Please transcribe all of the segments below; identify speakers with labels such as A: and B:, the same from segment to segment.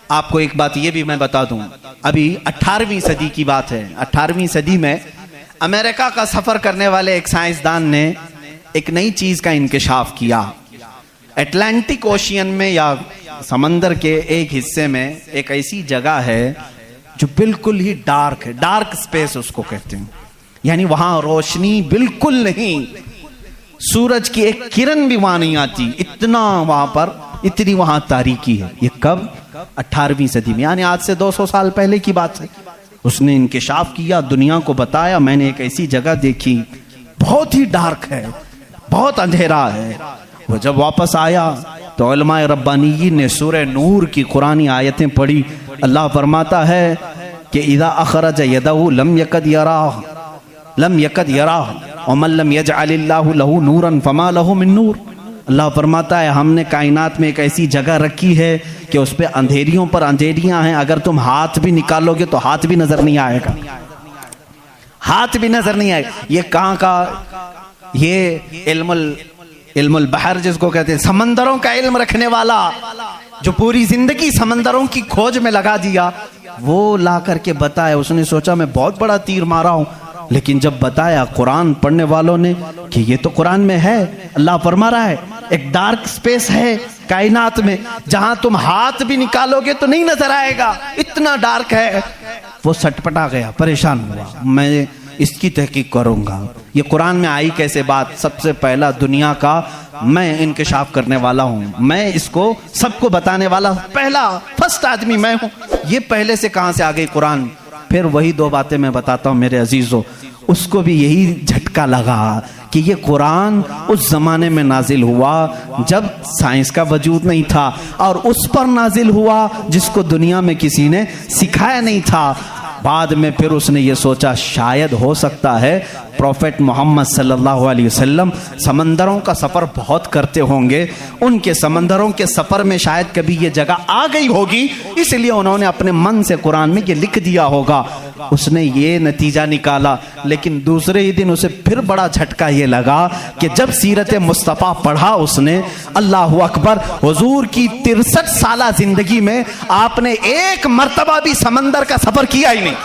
A: آپ کو ایک بات یہ بھی میں بتا دوں، ابھی 18ویں صدی کی بات ہے، 18ویں صدی میں امریکہ کا سفر کرنے والے ایک سائنسدان نے ایک نئی چیز کا انکشاف کیا۔ اٹلانٹک اوشین میں یا سمندر کے ایک حصے میں ایک ایسی جگہ ہے جو بالکل ہی ڈارک ہے، ڈارک سپیس اس کو کہتے ہیں، یعنی وہاں روشنی بالکل نہیں، سورج کی ایک کرن بھی وہاں نہیں آتی، اتنا وہاں پر اتنی وہاں تاریکی ہے۔ یہ کب؟ 18ویں صدی میں، یعنی آج سے 200 سال پہلے کی بات ہے۔ اس نے انکشاف کیا، دنیا کو بتایا میں نے ایک ایسی جگہ دیکھی، بہت ہی ڈارک ہے، بہت اندھیرا ہے۔ وہ جب واپس آیا تو علماء ربانیین نے سورہ نور کی قرآنی آیتیں پڑھی۔ اللہ فرماتا ہے کہ اذا اخرج یدہ لم یکد یراہ ومن لم یجعل اللہ لہ نورا فما لہ من نور۔ اللہ فرماتا ہے ہم نے کائنات میں ایک ایسی جگہ رکھی ہے کہ اس پہ اندھیریوں پر اندھیریاں ہیں، اگر تم ہاتھ بھی نکالو گے تو ہاتھ بھی نظر نہیں آئے گا، ہاتھ بھی نظر نہیں آئے گا۔ یہ کہاں کا؟ یہ علم البحر جس کو کہتے ہیں، سمندروں کا علم رکھنے والا، جو پوری زندگی سمندروں کی کھوج میں لگا دیا، وہ لا کر کے بتایا۔ اس نے سوچا میں بہت بڑا تیر مارا ہوں، لیکن جب بتایا قرآن پڑھنے والوں نے کہ یہ تو قرآن میں ہے، اللہ فرما رہا ہے ایک ڈارک سپیس ہے کائنات میں جہاں تم ہاتھ بھی نکالو گے تو نہیں نظر آئے گا، اتنا ڈارک ہے۔ وہ سٹپٹا گیا، پریشان ہوا، میں اس کی تحقیق کروں گا، یہ قرآن میں آئی کیسے بات؟ سب سے پہلا دنیا کا میں انکشاف کرنے والا ہوں، میں اس کو سب کو بتانے والا پہلا فرسٹ آدمی میں ہوں، یہ پہلے سے کہاں سے آ گئی قرآن؟ پھر وہی دو باتیں میں بتاتا ہوں میرے عزیزو۔ اس کو بھی یہی جھٹکا لگا کہ یہ قرآن اس زمانے میں نازل ہوا جب سائنس کا وجود نہیں تھا، اور اس پر نازل ہوا جس کو دنیا میں کسی نے سکھایا نہیں تھا۔ بعد میں پھر اس نے یہ سوچا شاید ہو سکتا ہے پروفیٹ محمد صلی اللہ علیہ وسلم سمندروں کا سفر بہت کرتے ہوں گے، ان کے سمندروں کے سفر میں شاید کبھی یہ جگہ آ گئی ہوگی، اس لیے انہوں نے اپنے من سے قرآن میں یہ لکھ دیا ہوگا۔ اس نے یہ نتیجہ نکالا، لیکن دوسرے ہی دن اسے پھر بڑا جھٹکا یہ لگا کہ جب سیرت مصطفیٰ پڑھا اس نے، اللہ اکبر، حضور کی 63 سالہ زندگی میں آپ نے ایک مرتبہ بھی سمندر کا سفر کیا ہی نہیں۔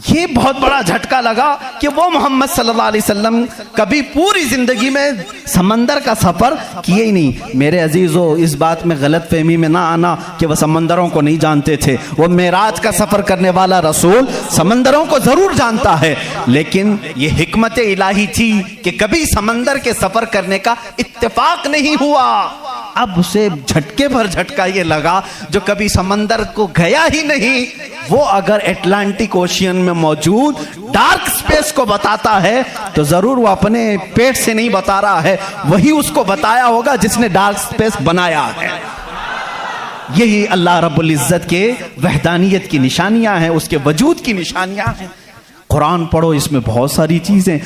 A: یہ بہت بڑا جھٹکا لگا کہ وہ محمد صلی اللہ علیہ وسلم کبھی پوری زندگی میں سمندر کا سفر کیے ہی نہیں۔ میرے عزیزو، اس بات میں غلط فہمی میں نہ آنا کہ وہ سمندروں کو نہیں جانتے تھے، وہ معراج کا سفر کرنے والا رسول سمندروں کو ضرور جانتا ہے، لیکن یہ حکمت الہی تھی کہ کبھی سمندر کے سفر کرنے کا اتفاق نہیں ہوا۔ اب اسے جھٹکے پر جھٹکا یہ لگا جو کبھی سمندر کو گیا ہی نہیں، وہ اگر اٹلانٹک اوشین میں موجود ڈارک سپیس کو بتاتا ہے تو ضرور وہ اپنے پیٹ سے نہیں بتا رہا ہے، وہی اس کو بتایا ہوگا جس نے ڈارک سپیس بنایا ہے۔ یہی اللہ رب العزت کے وحدانیت کی نشانیاں ہیں، اس کے وجود کی نشانیاں ہیں۔ قرآن پڑھو، اس میں بہت ساری چیزیں